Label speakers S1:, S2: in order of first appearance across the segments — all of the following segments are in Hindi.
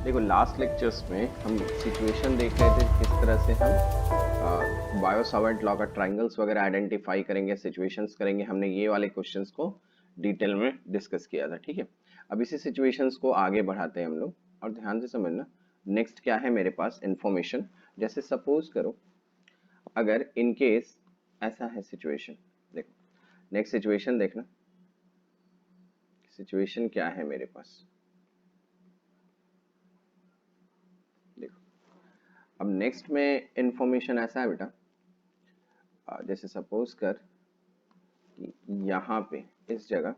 S1: देखो लास्ट लेक्चर्स में हम सिचुएशन देख रहे थे किस तरह से हम बायो सावर्ट लॉ का ट्रायंगल्स वगैरह आइडेंटिफाई करेंगे, सिचुएशंस करेंगे। हमने ये वाले क्वेश्चंस को डिटेल में डिस्कस किया था, ठीक है। अब इसी सिचुएशंस को आगे बढ़ाते हैं हम लोग, और ध्यान से समझना नेक्स्ट क्या है मेरे पास इंफॉर्मेशन। जैसे सपोज करो अगर इन केस ऐसा है सिचुएशन, देखो नेक्स्ट सिचुएशन देखना, सिचुएशन क्या है मेरे पास। देखो अब नेक्स्ट में इंफॉर्मेशन ऐसा है बेटा, जैसे सपोज कर कि यहाँ पे इस जगह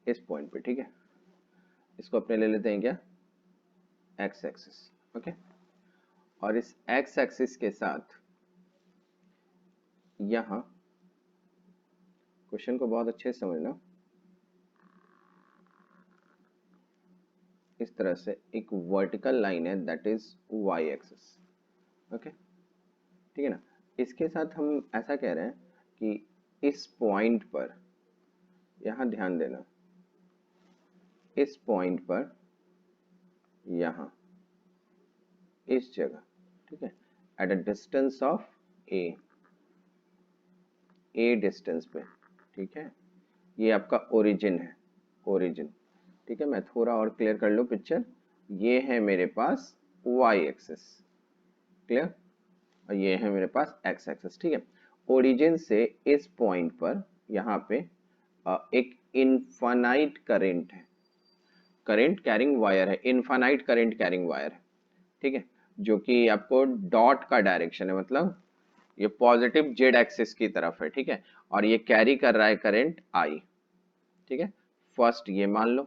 S1: इस पॉइंट पे, ठीक है, इसको अपने ले लेते हैं क्या, एक्स एक्सिस, ओके। और इस एक्स एक्सिस के साथ यहाँ क्वेश्चन को बहुत अच्छे से समझना, इस तरह से एक वर्टिकल लाइन है that is y axis, okay, ठीक है ना। इसके साथ हम ऐसा कह रहे हैं कि इस पॉइंट पर, यहाँ ध्यान देना, इस पॉइंट पर यहाँ इस जगह, ठीक है, at a distance of A distance पे, ठीक है, ये आपका ओरिजिन है, ओरिजिन, ठीक है। मैं थोड़ा और क्लियर कर लूँ पिक्चर, ये है मेरे पास वाई एक्सिस, क्लियर, और ये है मेरे पास एक्स एक्सिस, ठीक है। ओरिजिन से इस पॉइंट पर यहाँ पे एक इनफाइनाइट करंट है, करंट कैरिंग वायर है, इनफाइनाइट करंट कैरिंग वायर है, ठीक है, जो कि आपको डॉट का डायरेक्शन है, मतलब ये पॉजिटिव जेड एक्सिस की तरफ है, ठीक है, और ये कैरी कर रहा है करंट आई, ठीक है। फर्स्ट ये मान लो,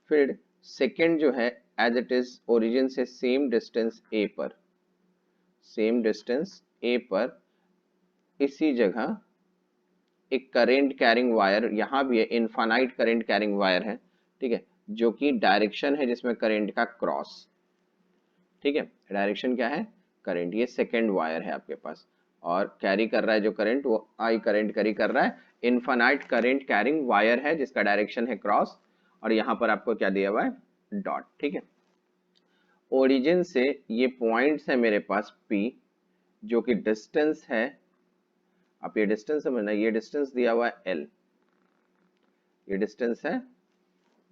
S1: फिर सेकंड जो है एज इट इज ओरिजिन से सेम डिस्टेंस ए पर, सेम डिस्टेंस ए पर इसी जगह एक करंट कैरिंग वायर यहाँ भी है, इनफाइनाइट करंट कैरिंग वायर है, ठीक है, जो कि डायरेक्शन है जिसमें करंट का क्रॉस, ठीक है, डायरेक्शन क्या है, करंट, ये सेकंड वायर है आपके पास, और कैरी कर रहा है जो करंट वो आई करंट कैरी कर रहा है, इनफाइनाइट करंट कैरिंग वायर है जिसका डायरेक्शन है क्रॉस, और यहाँ पर आपको क्या दिया हुआ है, डॉट, ठीक है। ओरिजिन से ये पॉइंट्स है मेरे पास P, जो कि डिस्टेंस है, आप ये डिस्टेंस समझना, ये डिस्टेंस दिया हुआ है L, ये डिस्टेंस है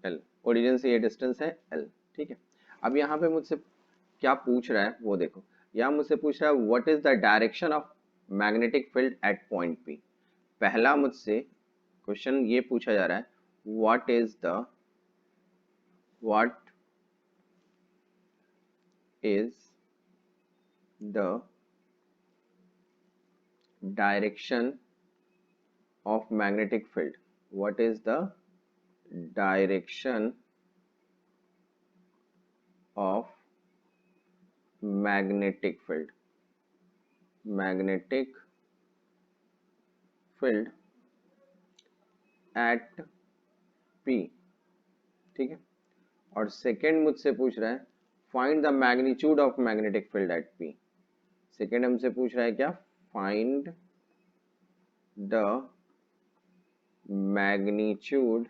S1: L, ओरिजिन से ये डिस्टेंस है L, ठीक है। अब यहाँ पे मुझसे क्या पूछ रहा है वो देखो, यहाँ मुझसे पूछ रहा है what is the direction of magnetic field at point P। पहला मुझसे क्वेश्चन ये पूछा जा रहा है what is the, what is the direction of magnetic field, what is the direction of magnetic field, magnetic field at P, ठीक है। और सेकेंड मुझसे पूछ रहा है find the magnitude of magnetic field at P, second हमसे पूछ रहा है क्या, find the magnitude,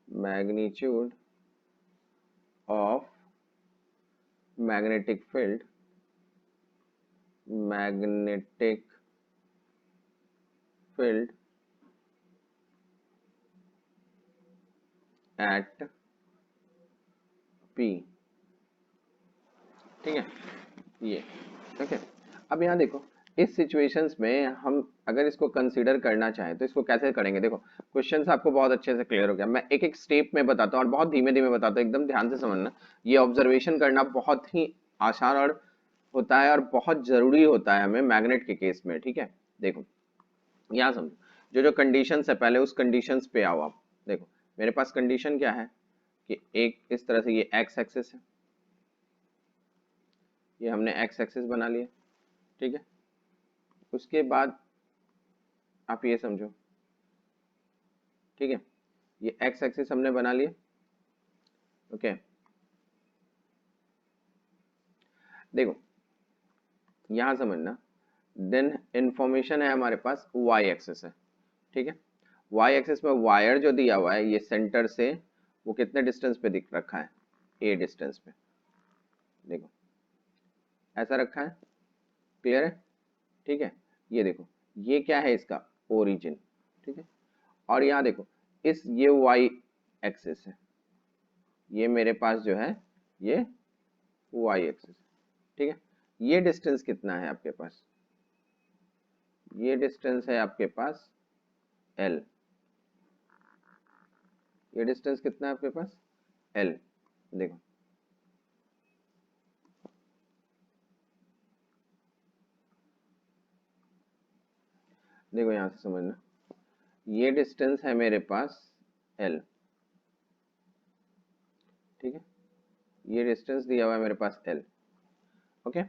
S1: magnitude of magnetic field, magnetic field at P, ठीक है, ये ओके। अब यहाँ देखो इस सिचुएशंस में हम अगर इसको कंसीडर करना चाहें तो इसको कैसे करेंगे, देखो क्वेश्चन आपको बहुत अच्छे से क्लियर हो गया, मैं एक एक स्टेप में बताता हूँ और बहुत धीमे धीमे बताता हूँ, एकदम ध्यान से समझना। ये ऑब्जर्वेशन करना बहुत ही आसान और होता है और बहुत जरूरी होता है हमें मैग्नेट के केस में, ठीक है। देखो यहाँ समझो, जो जो कंडीशंस है पहले उस कंडीशंस पे आओ आप। देखो मेरे पास कंडीशन क्या है कि एक इस तरह से ये एक्स एक्सिस है, ये हमने एक्स एक्सिस बना लिया, ठीक है। उसके बाद आप ये समझो, ठीक है, ये एक्स एक्सिस हमने बना लिया, ओके। देखो यहां समझना, देन इंफॉर्मेशन है हमारे पास वाई एक्सिस है, ठीक है। वाई एक्सिस में वायर जो दिया हुआ है ये सेंटर से वो कितने डिस्टेंस पे दिख रखा है, ए डिस्टेंस पे, देखो ऐसा रखा है, क्लियर है, ठीक है। ये देखो ये क्या है, इसका ओरिजिन, ठीक है। और यहाँ देखो इस ये वाई एक्सिस है, ये मेरे पास जो है ये वाई एक्सिस, ठीक है। ये डिस्टेंस कितना है आपके पास, ये डिस्टेंस है आपके पास एल, ये डिस्टेंस कितना है आपके पास एल, देखो देखो यहां से समझना, ये डिस्टेंस है मेरे पास एल, ठीक है। ये डिस्टेंस दिया हुआ है मेरे पास एल, ओके।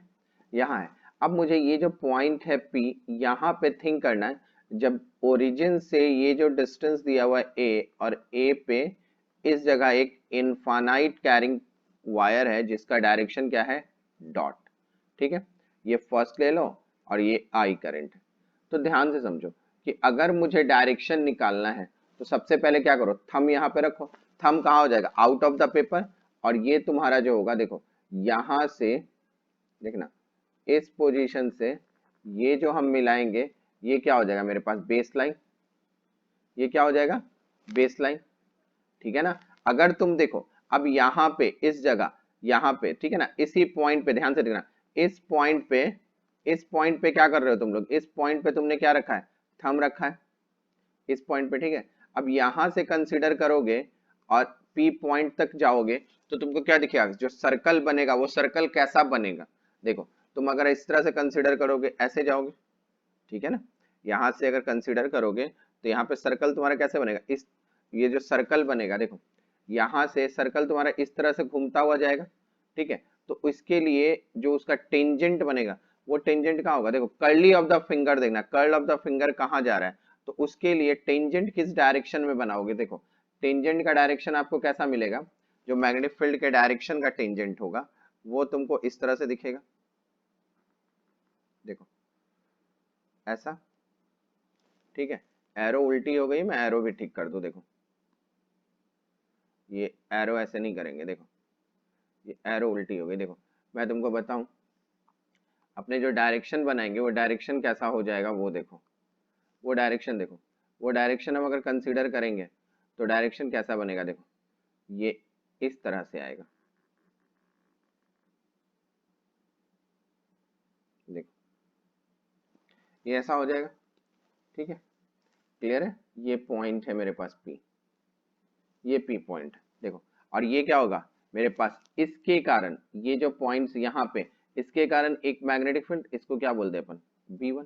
S1: यहाँ है, अब मुझे ये जो पॉइंट है पी यहाँ पे थिंक करना है, जब ओरिजिन से ये जो डिस्टेंस दिया हुआ है ए, और ए पे इस जगह एक इनफाइनाइट कैरिंग वायर है जिसका डायरेक्शन क्या है डॉट, ठीक है। ये फर्स्ट ले लो और ये आई करंट है। तो ध्यान से समझो कि अगर मुझे डायरेक्शन निकालना है तो सबसे पहले क्या करो, थंब यहाँ पे रखो, थंब कहाँ हो जाएगा आउट ऑफ द पेपर, और ये तुम्हारा जो होगा देखो यहां से, देखना इस पोजीशन से ये जो हम मिलाएंगे ये क्या हो जाएगा मेरे पास बेस लाइन, ये क्या हो जाएगा बेस लाइन, ठीक है ना। अगर तुम देखो अब यहाँ पे इस जगह यहाँ पे, ठीक है ना, इसी पॉइंट पे ध्यान से देखना, इस पॉइंट पे, इस पॉइंट पे क्या कर रहे हो तुम लोग, इस पॉइंट पे तुमने क्या रखा है थंब रखा है इस पॉइंट पे, ठीक है। अब यहां से कंसीडर करोगे और पी पॉइंट तक जाओगे तो तुमको क्या दिखेगा, जो सर्कल बनेगा वो सर्कल कैसा बनेगा, देखो तुम अगर इस तरह से कंसीडर करोगे ऐसे जाओगे, ठीक है ना। यहां से अगर कंसीडर करोगे तो यहाँ पे सर्कल तुम्हारा कैसे बनेगा, इस ये जो सर्कल बनेगा देखो यहां से सर्कल तुम्हारा इस तरह से घूमता हुआ जाएगा, ठीक है। तो इसके लिए जो उसका टेंजेंट बनेगा वो टेंजेंट कहाँ होगा, देखो कर्ली ऑफ द फिंगर, देखना कर्ल ऑफ द फिंगर कहाँ जा रहा है, तो उसके लिए टेंजेंट किस डायरेक्शन में बनाओगे, देखो टेंजेंट का डायरेक्शन आपको कैसा मिलेगा, जो मैग्नेटिक फील्ड के डायरेक्शन का टेंजेंट होगा वो तुमको इस तरह से दिखेगा, देखो ऐसा, ठीक है। एरो उल्टी हो गई, मैं एरो भी ठीक कर दूं, देखो ये एरो ऐसे नहीं करेंगे, देखो ये एरो उल्टी हो गई, देखो मैं तुमको बताऊं अपने जो डायरेक्शन बनाएंगे वो डायरेक्शन कैसा हो जाएगा, वो देखो वो डायरेक्शन देखो, वो डायरेक्शन हम अगर कंसीडर करेंगे तो डायरेक्शन कैसा बनेगा, देखो ये इस तरह से आएगा, देखो ये ऐसा हो जाएगा, ठीक है, क्लियर है। ये पॉइंट है मेरे पास पी, ये पी पॉइंट, देखो और ये क्या होगा मेरे पास, इसके कारण ये जो पॉइंट्स यहाँ पे इसके कारण एक मैग्नेटिक फील्ड, इसको क्या बोलते हैं अपन V1,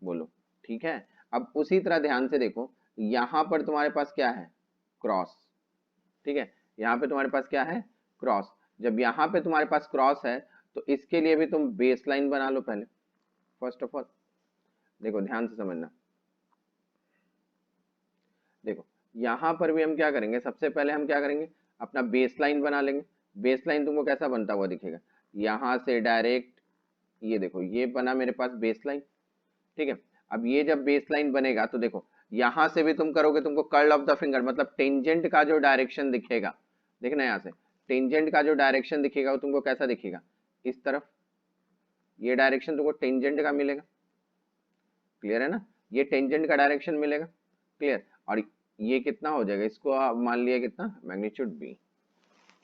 S1: बोलो ठीक है। अब उसी तरह ध्यान से देखो यहाँ पर तुम्हारे पास क्या है क्रॉस, ठीक है, यहाँ पे तुम्हारे पास क्या है क्रॉस, जब यहाँ पे तुम्हारे पास क्रॉस है तो इसके लिए भी तुम बेस लाइन बना लो पहले, फर्स्ट ऑफ ऑल देखो ध्यान से समझना, देखो यहाँ पर भी हम क्या करेंगे, सबसे पहले हम क्या करेंगे अपना बेस लाइन बना लेंगे। बेस लाइन तुमको कैसा बनता हुआ दिखेगा, यहाँ से डायरेक्ट ये देखो ये बना मेरे पास बेस लाइन, ठीक है। अब ये जब बेस लाइन बनेगा तो देखो यहां से भी तुम करोगे तुमको कर्ल ऑफ द फिंगर मतलब टेंजेंट का जो डायरेक्शन दिखेगा, देखना यहाँ से टेंजेंट का जो डायरेक्शन दिखेगा वो तुमको कैसा दिखेगा इस तरफ, ये डायरेक्शन तुमको टेंजेंट का मिलेगा, क्लियर है ना, ये टेंजेंट का डायरेक्शन मिलेगा, क्लियर। और ये कितना हो जाएगा, इसको आप मान लिया कितना magnitude B,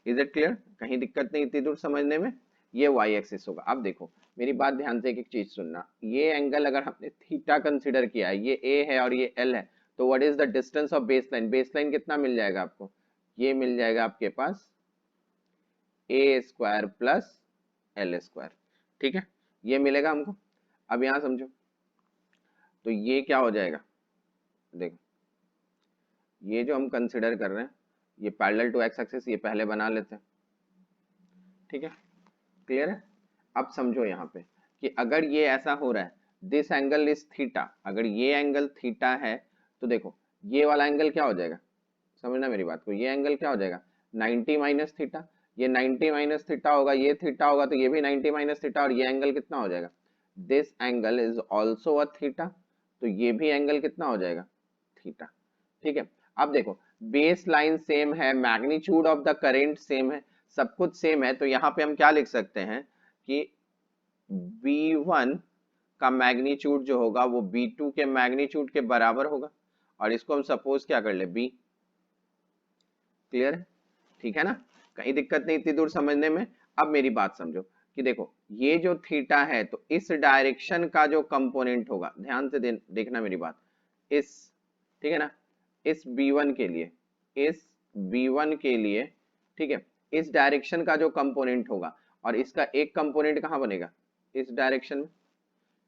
S1: is it clear, कहीं दिक्कत नहीं इतनी दूर समझने में। ये वाई एक्सिस होगा। अब देखो मेरी बात ध्यान से एक एक चीज सुनना, ये एंगल अगर हमने थीटा कंसीडर किया है, ये ए है और ये एल है, तो what is the distance of base line, base line कितना मिल जाएगा आपको, ये मिल जाएगा आपके पास ए स्क्वायर प्लस एल स्क्वायर, ठीक है, ये मिलेगा हमको। अब यहाँ समझो तो ये क्या हो जाएगा, देखो ये जो हम कंसिडर कर रहे हैं ये पैरेलल टू एक्स एक्सिस, ये पहले बना लेते हैं, ठीक है, क्लियर है। अब समझो यहाँ पे कि अगर ये ऐसा हो रहा है, दिस एंगल इज थीटा, अगर ये एंगल थीटा है तो देखो ये वाला एंगल क्या हो जाएगा, समझना मेरी बात को, ये एंगल क्या हो जाएगा 90 माइनस थीटा, ये 90 माइनस थीटा होगा, ये थीटा होगा तो ये भी 90 माइनस थीटा, और ये एंगल कितना हो जाएगा this angle is also a theta, तो ये भी एंगल कितना हो जाएगा, थीटा। ठीक है, अब देखो बेस लाइन सेम है, magnitude of the current same है, सब कुछ सेम है, तो यहाँ पे हम क्या लिख सकते हैं कि V1 का मैग्नीट्यूड जो होगा वो V2 के मैग्नीट्यूड के बराबर होगा, और इसको हम सपोज क्या कर ले, B। क्लियर है, ठीक है ना, कहीं दिक्कत नहीं इतनी दूर समझने में। अब मेरी बात समझो कि देखो ये जो थीटा है, तो इस डायरेक्शन का जो कंपोनेंट होगा, ध्यान से देखना मेरी बात, इस, ठीक है ना, इस B1 के लिए, इस B1 के लिए, ठीक है, इस डायरेक्शन का जो कंपोनेंट होगा, और इसका एक कंपोनेंट कहाँ बनेगा, इस डायरेक्शन में।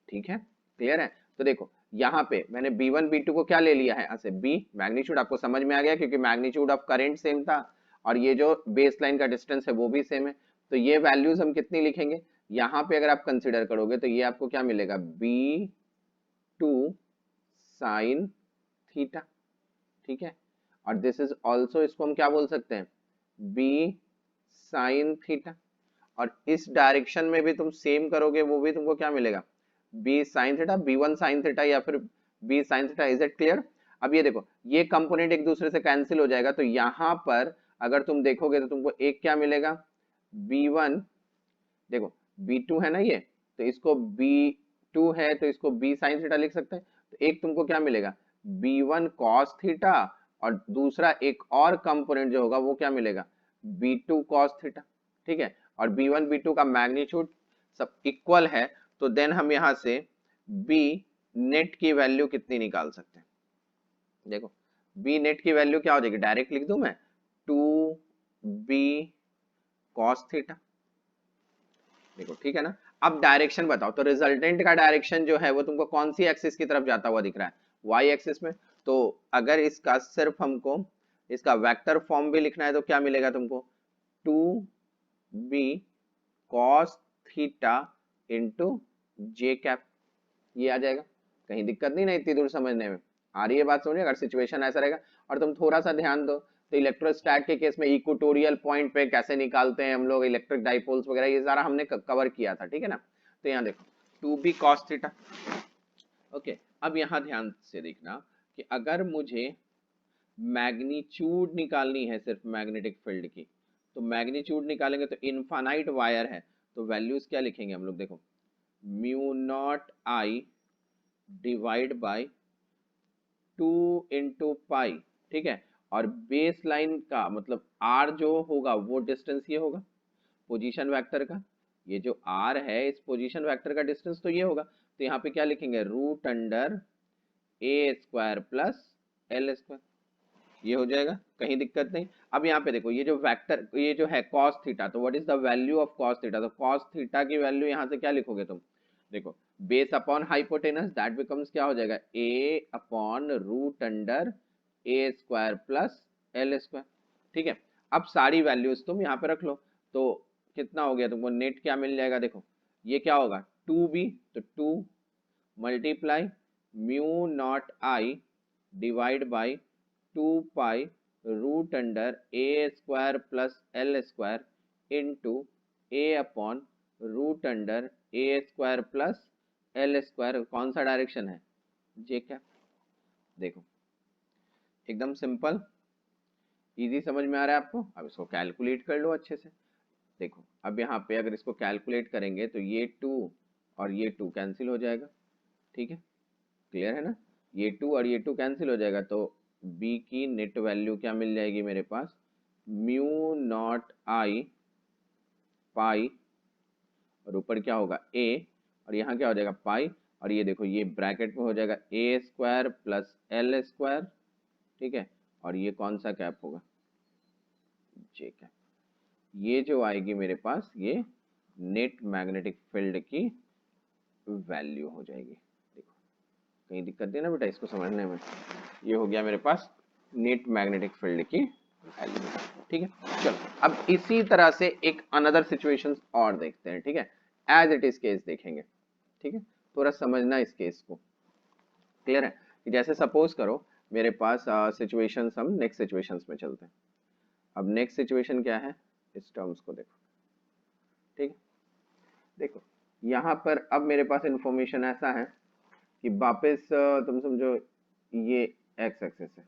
S1: ठीक है, क्लियर है। तो देखो यहाँ पे मैंने B1 B2 को क्या ले लिया है, ऐसे B, मैग्नीट्यूड आपको समझ में आ गया क्योंकि मैग्नीट्यूड ऑफ करंट सेम था, और ये जो बेस लाइन का डिस्टेंस है वो भी सेम है। तो ये वैल्यूज हम कितनी लिखेंगे, यहाँ पे अगर आप कंसिडर करोगे तो ये आपको क्या मिलेगा, B2 साइन थीटा। ठीक है, और दिस इज ऑल्सो, इसको हम क्या बोल सकते हैं, B साइन थीटा। और इस डायरेक्शन में भी तुम सेम करोगे, वो भी तुमको क्या मिलेगा, B sine theta, B1 sine theta, या फिर B sine theta. Is it clear. अब ये देखो ये कंपोनेंट एक दूसरे से कैंसिल हो जाएगा, तो यहाँ पर अगर तुम देखोगे तो तुमको एक क्या मिलेगा, B1, देखो B2 है ना ये, तो इसको B2 है तो इसको B साइन थीटा लिख सकते हैं, तो एक तुमको क्या मिलेगा, B1 कॉस थीटा, और दूसरा एक और कंपोनेंट जो होगा वो क्या मिलेगा, B2 कॉस थीटा। ठीक है, और B1 B2 का मैग्नीट्यूड सब इक्वल है, तो देन हम यहाँ से B नेट की वैल्यू कितनी निकाल सकते हैं, देखो B नेट की वैल्यू क्या हो जाएगी, डायरेक्ट लिख दूं मैं, 2B कॉस थीटा। देखो ठीक है ना, अब डायरेक्शन बताओ, तो रिजल्टेंट का डायरेक्शन जो है वो तुमको कौन सी एक्सिस की तरफ जाता हुआ दिख रहा है, वाई एक्सिस में। तो अगर इसका सिर्फ हमको इसका वेक्टर फॉर्म भी लिखना है तो क्या मिलेगा तुमको, 2b cos थीटा इंटू जे कैप, ये आ जाएगा। कहीं दिक्कत नहीं ना इतनी दूर समझने में, आ रही है बात समझिए, अगर सिचुएशन ऐसा रहेगा। और तुम थोड़ा सा ध्यान दो, तो इलेक्ट्रोस्टैट के केस में इक्वेटोरियल पॉइंट पे कैसे निकालते हैं हम लोग इलेक्ट्रिक डाइपोल्स वगैरह, ये सारा हमने कवर किया था, ठीक है ना। तो यहाँ देखो 2b cos थीटा। ओके, अब यहाँ ध्यान से देखना कि अगर मुझे मैग्नीट्यूड निकालनी है सिर्फ मैग्नेटिक फील्ड की, तो मैग्नीट्यूड निकालेंगे तो इनफाइनाइट वायर है, तो वैल्यूज क्या लिखेंगे हम लोग, देखो mu naught I divide by 2 into pi. ठीक है, और बेस लाइन का मतलब आर जो होगा वो डिस्टेंस ये होगा पोजीशन वेक्टर का, ये जो आर है इस पोजीशन वेक्टर का डिस्टेंस तो ये होगा, तो यहाँ पे क्या लिखेंगे, रूट अंडर ए स्क्वायर प्लस एल स्क्वायर, ये हो जाएगा, कहीं दिक्कत नहीं। अब यहाँ पे देखो ये जो वेक्टर ये जो है cos थीटा, तो what is the value of cos theta, तो cos थीटा की वैल्यू यहाँ से क्या लिखोगे तुम, देखो base upon hypotenuse that becomes क्या हो जाएगा, a upon root under A square plus L square. ठीक है, अब सारी वैल्यूज तुम यहाँ पे रख लो, तो कितना हो गया तुमको, नेट क्या मिल जाएगा, देखो ये क्या होगा 2b, तो 2 multiply mu naught I divide by 2 pi root under A square plus L square into A upon root under A square plus L square, कौन सा डायरेक्शन है, जे कैप। देखो एकदम सिंपल, इजी समझ में आ रहा है आपको। अब इसको कैलकुलेट कर लो अच्छे से। देखो अब यहाँ पे अगर इसको कैलकुलेट करेंगे तो ये 2 और ये 2 कैंसिल हो जाएगा। ठीक है, क्लियर है ना, ये 2 और ये 2 कैंसिल हो जाएगा, तो b की नेट वैल्यू क्या मिल जाएगी मेरे पास, म्यू नॉट आई पाई, और ऊपर क्या होगा a, और यहाँ क्या हो जाएगा पाई, और ये देखो ये ब्रैकेट में हो जाएगा ए स्क्वायर प्लस एल स्क्वायर। ठीक है, और ये कौन सा कैप होगा, जे कैप। ये जो आएगी मेरे पास ये नेट मैग्नेटिक फील्ड की वैल्यू हो जाएगी। देखो कहीं दिक्कत नहीं ना बेटा इसको समझने में, ये हो गया मेरे पास नेट मैग्नेटिक फील्ड की वैल्यू। ठीक है, चलो अब इसी तरह से एक अनदर सिचुएशन और देखते हैं। ठीक है, एज इट इज केस देखेंगे। ठीक है, थोड़ा समझना इस केस को, क्लियर है कि जैसे सपोज करो मेरे पास सिचुएशंस, हम नेक्स्ट सिचुएशंस में चलते हैं। अब नेक्स्ट सिचुएशन क्या है, इस टर्म्स को देखो। ठीक है, देखो यहाँ पर अब मेरे पास इंफॉर्मेशन ऐसा है कि वापस तुम समझो ये एक्स एक्सेस है,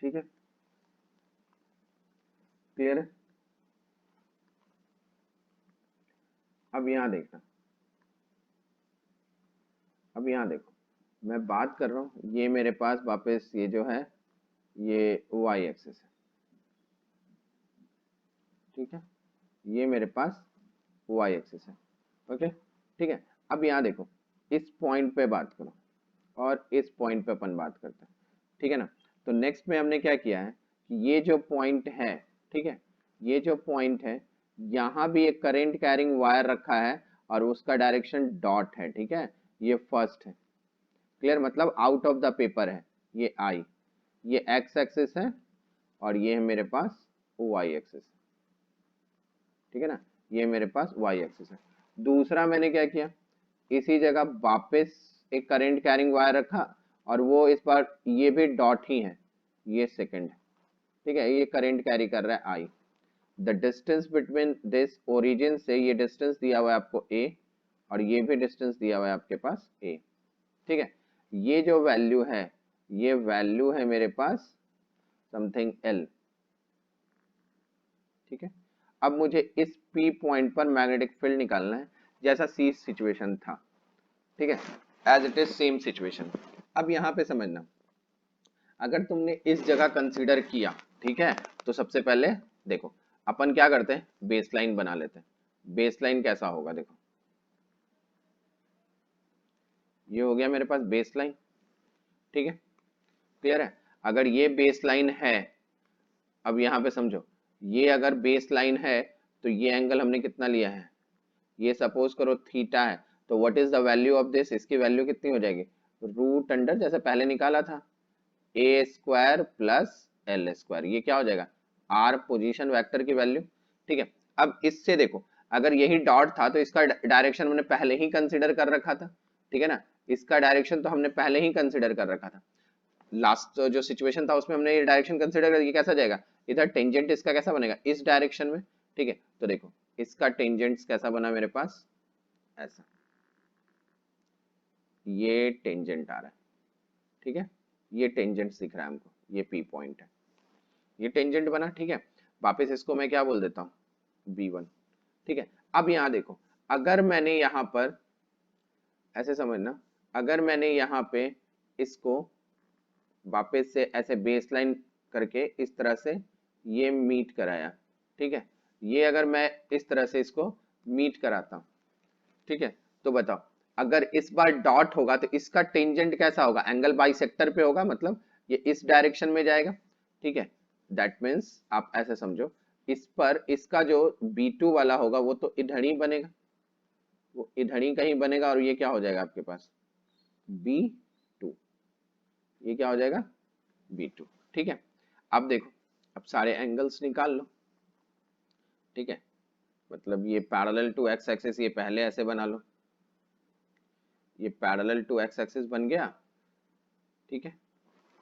S1: ठीक है, क्लियर है। अब यहाँ देखना, अब यहाँ देखो, मैं बात कर रहा हूँ, ये मेरे पास वापस ये जो है ये वाई एक्सेस है, ठीक है, ये मेरे पास वाई एक्सेस है, ओके, ठीक है। अब यहाँ देखो, इस पॉइंट पे बात करो और इस पॉइंट पे अपन बात करते हैं, ठीक है ना। तो नेक्स्ट में हमने क्या किया है कि ये जो पॉइंट है, ठीक है, ये जो पॉइंट है, यहाँ भी एक करंट कैरिंग वायर रखा है और उसका डायरेक्शन डॉट है, ठीक है, ये फर्स्ट है, क्लियर, मतलब आउट ऑफ द पेपर है, ये आई, ये एक्स एक्सिस है और ये है मेरे पास वाई एक्सिस, ठीक है ना, ये मेरे पास वाई एक्सिस है। दूसरा मैंने क्या किया, इसी जगह वापस एक करंट कैरिंग वायर रखा और वो इस बार ये भी डॉट ही है, ये सेकंड है, ठीक है, ये करंट कैरी कर रहा है आई। The distance between this origin से ये डिस्टेंस दिया हुआ है आपको ए और ये भी डिस्टेंस दिया हुआ है आपके पास ए, ठीक है। ये जो वैल्यू है, ये वैल्यू है मेरे पास समथिंग एल, ठीक है। अब मुझे इस पी पॉइंट पर मैग्नेटिक फील्ड निकालना है जैसा सी सिचुएशन था, ठीक है, as it is same situation. अब यहाँ पे समझना, अगर तुमने इस जगह कंसीडर किया, ठीक है, तो सबसे पहले देखो अपन क्या करते हैं, बेसलाइन बना लेते हैं। बेसलाइन कैसा होगा, देखो ये हो गया मेरे पास बेसलाइन, ठीक है, क्लियर है। अगर ये बेसलाइन है, अब यहाँ पे समझो, ये अगर बेसलाइन है तो ये एंगल हमने कितना लिया है, ये सपोज करो थीटा है, तो what is the value of this, इसकी वैल्यू कितनी हो जाएगी, रूट अंडर जैसे पहले निकाला था ए स्क्वायर प्लस एल स्क्वायर, ये क्या हो जाएगा, आर पोजीशन वेक्टर की वैल्यू, ठीक है। अब इससे देखो, अगर यही डॉट था तो इसका डायरेक्शन हमने पहले ही कंसीडर कर रखा था, ठीक है ना, इसका डायरेक्शन तो हमने पहले ही कंसीडर कर रखा था, लास्ट जो सिचुएशन था उसमें हमने ये डायरेक्शन कंसीडर कर, ये कैसा जाएगा, इधर टेंजेंट इसका कैसा बनेगा, इस डायरेक्शन में, ठीक है। तो देखो इसका टेंजेंट कैसा बना मेरे पास, ऐसा, ये टेंजेंट आ रहा है, ठीक है, ये टेंजेंट दिख रहा है हमको, ये पी पॉइंट है, ये टेंजेंट बना, ठीक है। वापस इसको मैं क्या बोल देता हूँ, B1, ठीक है। अब यहाँ देखो, अगर मैंने यहाँ पर ऐसे समझना, अगर मैंने यहाँ पे इसको वापस से ऐसे बेसलाइन करके इस तरह से ये मीट कराया, ठीक है, ये अगर मैं इस तरह से इसको मीट कराता हूँ, ठीक है, तो बताओ अगर इस बार डॉट होगा तो इसका टेंजेंट कैसा होगा, एंगल बाइसेक्टर पे होगा, मतलब ये इस डायरेक्शन में जाएगा, ठीक है। दैट मीन्स आप ऐसे समझो, इस पर इसका जो B2 वाला होगा वो तो इधर ही बनेगा, वो इधर ही कहीं बनेगा और ये क्या हो जाएगा आपके पास B2, ये क्या हो जाएगा B2, ठीक है। अब देखो, अब सारे एंगल्स निकाल लो, ठीक है, मतलब ये पैरेलल टू एक्स एक्सिस, ये पहले ऐसे बना लो, ये पैरेलल टू एक्स एक्सिस बन गया, ठीक है,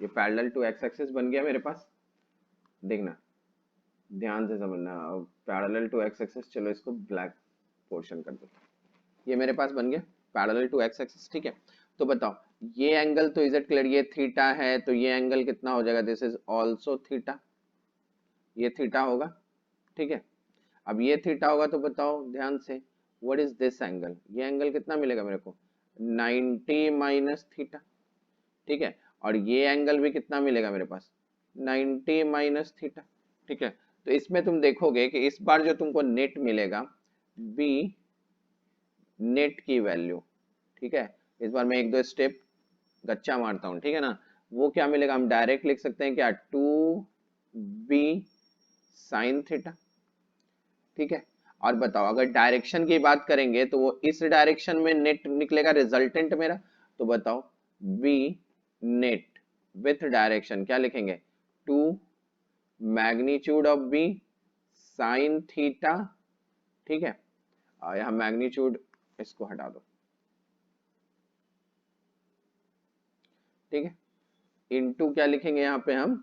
S1: ये पैरेलल टू एक्स एक्सिस बन गया मेरे पास, देखना ध्यान से समझना, पैरेलल टू एक्स एक्सिस, चलो इसको ब्लैक पोर्शन कर दो, ये मेरे पास बन गया पैरेलल टू एक्स एक्सिस, ठीक है। तो बताओ ये एंगल तो इज इट क्लियर, ये थीटा है तो ये एंगल कितना हो जाएगा, दिस इज आल्सो थीटा, ये थीटा होगा, ठीक है। अब ये थीटा होगा तो बताओ ध्यान से, व्हाट इज दिस एंगल, ये एंगल कितना मिलेगा मेरे को, 90 माइनस थीटा, ठीक है, और ये एंगल भी कितना मिलेगा मेरे पास, 90 माइनस थीटा, ठीक है। तो इसमें तुम देखोगे कि इस बार जो तुमको नेट मिलेगा, बी नेट की वैल्यू, ठीक है, इस बार मैं एक दो स्टेप गच्चा मारता हूं, ठीक है ना, वो क्या मिलेगा, हम डायरेक्ट लिख सकते हैं क्या, 2b साइन थीटा, ठीक है। और बताओ अगर डायरेक्शन की बात करेंगे तो वो इस डायरेक्शन में नेट निकलेगा रिजल्टेंट मेरा, तो बताओ b नेट विथ डायरेक्शन क्या लिखेंगे, 2 magnitude of b sine theta, ठीक है, और यहाँ मैग्नीट्यूड इसको हटा दो, ठीक है, इनटू क्या लिखेंगे यहाँ पे हम,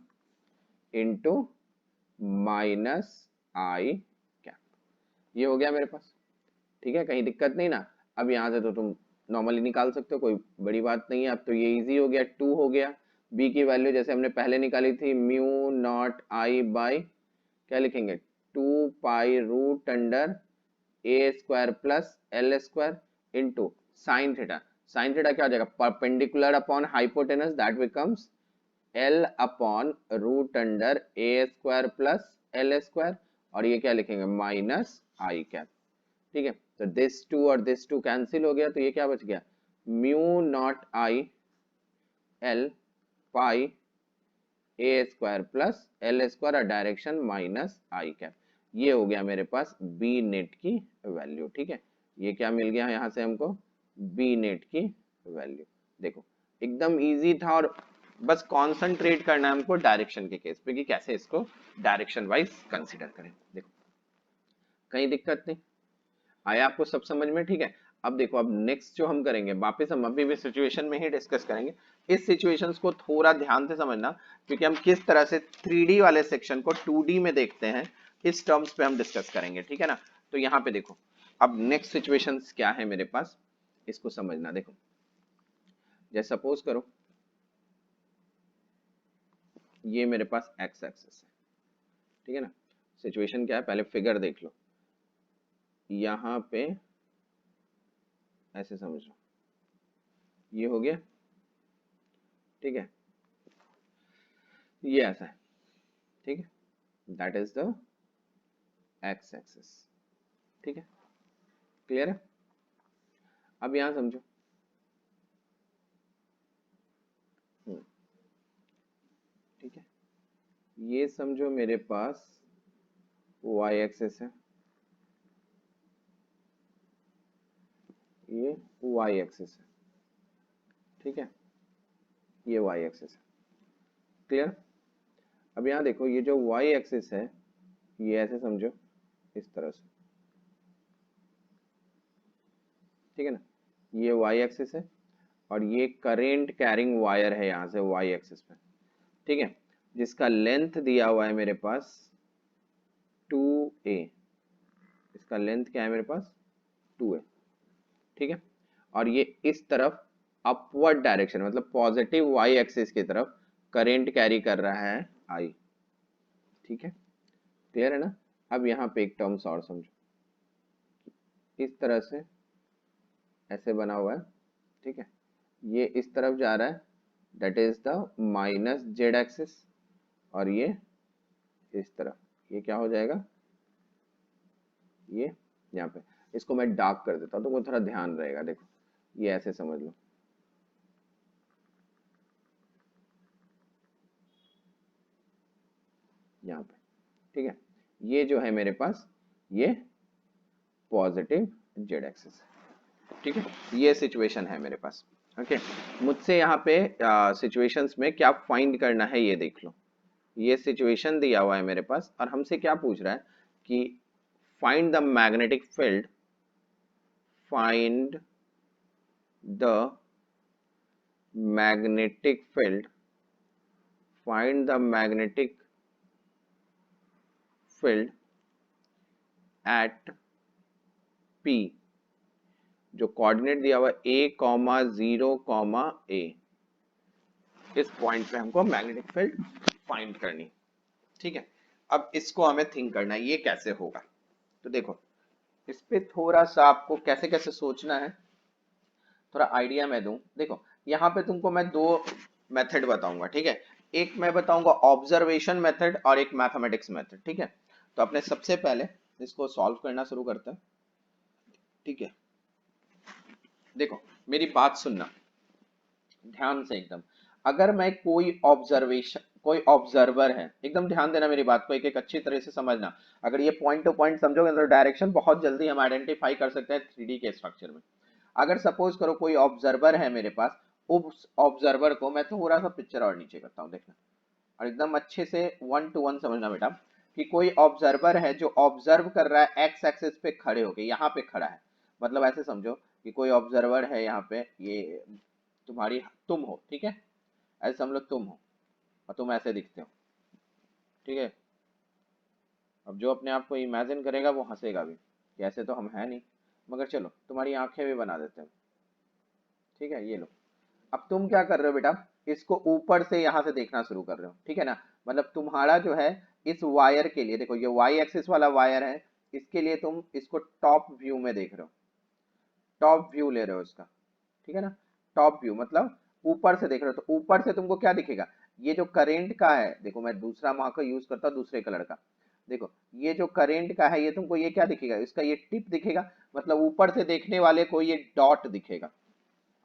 S1: इनटू माइनस आई कैप, ये हो गया मेरे पास, ठीक है, कहीं दिक्कत नहीं ना। अब यहाँ से तो तुम नॉर्मली निकाल सकते हो, कोई बड़ी बात नहीं है। अब तो ये इजी हो गया, 2 हो गया। बी की वैल्यू जैसे हमने पहले निकाली थी, म्यू नॉट आई बाई, क्या लिखेंगे, 2 पाई रूट अंडर ए square plus L square into sine theta. Sine theta क्या हो जाएगा, perpendicular upon hypotenuse, that becomes l upon root under A square plus L square, और ये क्या लिखेंगे, माइनस आई कैप। ठीक है, तो दिस टू और दिस टू कैंसिल हो गया, तो ये क्या बच गया, mu naught I L pi A square plus L square और डायरेक्शन माइनस आई कैप। ये हो गया मेरे पास बी नेट की वैल्यू। ठीक है, ये क्या मिल गया यहाँ से हमको, बी नेट की वैल्यू। देखो एकदम इजी था, और बस कॉन्सेंट्रेट करना है हमको डायरेक्शन के केस पे कि कैसे इसको डायरेक्शन वाइज कंसीडर करें। देखो कहीं दिक्कत नहीं आया आपको, सब समझ में। ठीक है, अब देखो, अब नेक्स्ट जो हम करेंगे, वापस हम अभी भी सिचुएशन में ही डिस्कस करेंगे। इस सिचुएशंस को थोड़ा ध्यान से समझना, क्योंकि हम किस तरह से 3D वाले सेक्शन को 2D में देखते हैं, इस टर्म्स पे हम डिस्कस करेंगे। ठीक है ना, तो यहाँ पे देखो, अब नेक्स्ट सिचुएशंस क्या है मेरे पास, इसको समझना। देखो जैसे सपोज करो ये मेरे पास एक्स एक्सिस है, ठीक है ना। सिचुएशन क्या है, पहले फिगर देख लो, यहाँ पे ऐसे समझ लो, ये हो गया, ठीक है, ये ऐसा है, ठीक है, that is the x axis. ठीक है, क्लियर है। अब यहां समझो, ठीक है, ये समझो मेरे पास वाई एक्सिस है, ये वाई एक्सिस है, ठीक है, ये वाई एक्सिस है, क्लियर। अब यहां देखो, ये जो वाई एक्सिस है, ये ऐसे समझो, इस तरह से, ठीक है ना, ये वाई एक्सिस है, और ये करेंट कैरिंग वायर है यहां से वाई एक्सिस पे, ठीक है, जिसका लेंथ दिया हुआ है मेरे पास 2a। इसका लेंथ क्या है मेरे पास, 2a, ठीक है, और ये इस तरफ अपवर्ड डायरेक्शन, मतलब पॉजिटिव वाई एक्सिस की तरफ करंट कैरी कर रहा है आई। ठीक है, क्लियर है ना। अब यहाँ पे एक टर्म्स और समझो, इस तरह से ऐसे बना हुआ है, ठीक है, ये इस तरफ जा रहा है, that is the minus Z axis, और ये इस तरफ, ये क्या हो जाएगा, ये यहाँ पे, इसको मैं डार्क कर देता हूँ तो वो थोड़ा ध्यान रहेगा। देखो ये ऐसे समझ लो, यहाँ पे, ठीक है, ये जो है मेरे पास, ये पॉजिटिव जेड एक्सिस है, ठीक है, ये सिचुएशन है मेरे पास। ओके, मुझसे यहाँ पे सिचुएशंस में क्या फाइंड करना है ये देख लो। ये सिचुएशन दिया हुआ है मेरे पास, और हमसे क्या पूछ रहा है कि find the magnetic field, find the magnetic field, find the magnetic field at P, जो कोऑर्डिनेट दिया हुआ है a,0,a, इस पॉइंट पे हमको मैग्नेटिक फील्ड फाइंड करनी। ठीक है, अब इसको हमें थिंक करना है ये कैसे होगा। तो देखो इस पे थोड़ा सा आपको कैसे कैसे सोचना है, थोड़ा आइडिया मैं दूं। देखो यहाँ पे तुमको मैं दो मेथड बताऊंगा, ठीक है, एक मैं बताऊंगा ऑब्जर्वेशन मेथड और एक मैथमेटिक्स मेथड। ठीक है, तो अपने सबसे पहले इसको सॉल्व करना शुरू करते हैं। ठीक है, देखो मेरी बात सुनना ध्यान से एकदम। अगर मैं कोई ऑब्जर्वर है, एकदम ध्यान देना मेरी बात को, एक एक अच्छी तरह से समझना। अगर ये पॉइंट टू पॉइंट समझोगे तो डायरेक्शन बहुत जल्दी हम आइडेंटिफाई कर सकते हैं 3D के स्ट्रक्चर में। अगर सपोज करो कोई ऑब्जर्वर है मेरे पास, उस ऑब्जर्वर को मैं थोड़ा सा पिक्चर और नीचे करता हूँ, देखना, और एकदम अच्छे से 1 to 1 समझना बेटा, कि कोई ऑब्जर्वर है जो ऑब्जर्व कर रहा है एक्स एक्सिस पे खड़े होके, यहाँ पे खड़ा है। मतलब ऐसे समझो कि कोई ऑब्जर्वर है यहाँ पे, ये तुम्हारी तुम हो, ठीक है, ऐसे समझ लो तुम हो, और तुम ऐसे दिखते हो, ठीक है। अब जो अपने आप को इमेजिन करेगा वो हंसेगा भी कि ऐसे तो हम है नहीं, मगर चलो तुम्हारी आंखें भी बना देते हैं। ठीक है, ये लो। अब तुम क्या कर रहे हो बेटा, इसको ऊपर से यहाँ से देखना शुरू कर रहे हो, ठीक है ना। मतलब तुम्हारा जो है इस वायर के लिए, देखो ये वाई एक्सिस वाला वायर है, इसके लिए तुम इसको टॉप व्यू में देख रहे हो, टॉप व्यू ले रहे हो इसका, ठीक है ना। टॉप व्यू मतलब ऊपर से देख रहे हो, तो ऊपर से तुमको क्या दिखेगा, ये जो करेंट का है, देखो मैं दूसरा मार्कर यूज करता हूँ दूसरे कलर का। देखो ये जो करेंट का है, ये तुमको ये क्या दिखेगा, इसका ये टिप दिखेगा, मतलब ऊपर से देखने वाले को ये डॉट दिखेगा।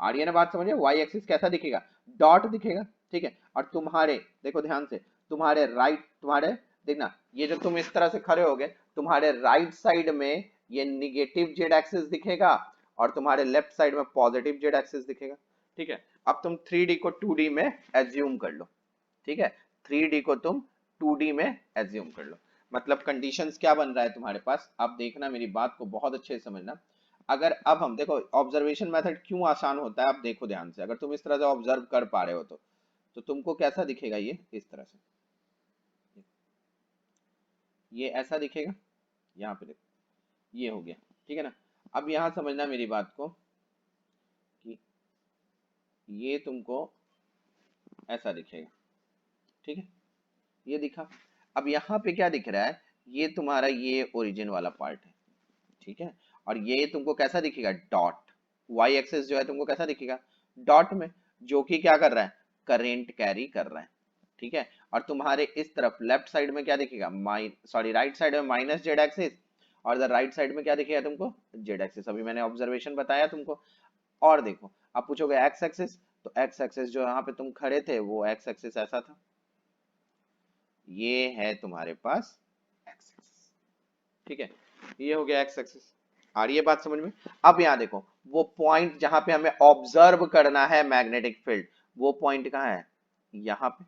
S1: आ रही है ना बात समझे, वाई एक्सिस कैसा दिखेगा, डॉट दिखेगा, ठीक है। और तुम्हारे देखो ध्यान से, तुम्हारे राइट, तुम्हारे देखना, ये जो तुम इस तरह से खड़े होगे, तुम्हारे राइट साइड में ये निगेटिव जेड एक्सिस दिखेगा, और तुम्हारे लेफ्ट साइड में पॉजिटिव जेड एक्सिस दिखेगा, ठीक है। अब तुम 3D को 2D में एज्यूम कर लो, ठीक है। 3D को तुम 2D में एज्यूम कर लो। मतलब कंडीशंस क्या बन रहा है तुम्हारे पास, अब देखना मेरी बात को बहुत अच्छे से समझना। अगर अब हम देखो ऑब्जर्वेशन मेथड क्यों आसान होता है, अब देखो ध्यान से, अगर तुम इस तरह से ऑब्जर्व कर पा रहे हो तो तुमको कैसा दिखेगा, ये इस तरह से, ये ऐसा दिखेगा, यहाँ पे देखो ये हो गया, ठीक है ना। अब यहाँ समझना मेरी बात को कि ये तुमको ऐसा दिखेगा, ठीक है, ये दिखा। अब यहाँ पे क्या दिख रहा है, ये तुम्हारा ये ओरिजिन वाला पार्ट है, ठीक है। और ये तुमको कैसा दिखेगा, डॉट, वाई एक्सिस जो है तुमको कैसा दिखेगा, डॉट में, जो कि क्या कर रहा है, करेंट कैरी कर रहा है, ठीक है। और तुम्हारे इस तरफ लेफ्ट साइड में क्या दिखेगा, राइट साइड में माइनस जेड एक्सिस, और द राइट साइड में क्या दिखेगा तुमको, जेड एक्सिस। अभी मैंने ऑब्जर्वेशन बताया तुमको। और देखो आप पूछोगे एक्स एक्सिस, तो एक्स एक्सिस जो यहाँ पे तुम खड़े थे वो एक्स एक्सिस ऐसा था, ये है तुम्हारे पास एक्स एक्सिस, ठीक है। ये हो गया एक्स एक्सिस। आ रही है बात समझ में। अब यहाँ देखो वो पॉइंट जहां पे हमें ऑब्जर्व करना है मैग्नेटिक फील्ड, वो पॉइंट कहाँ है, यहाँ पे।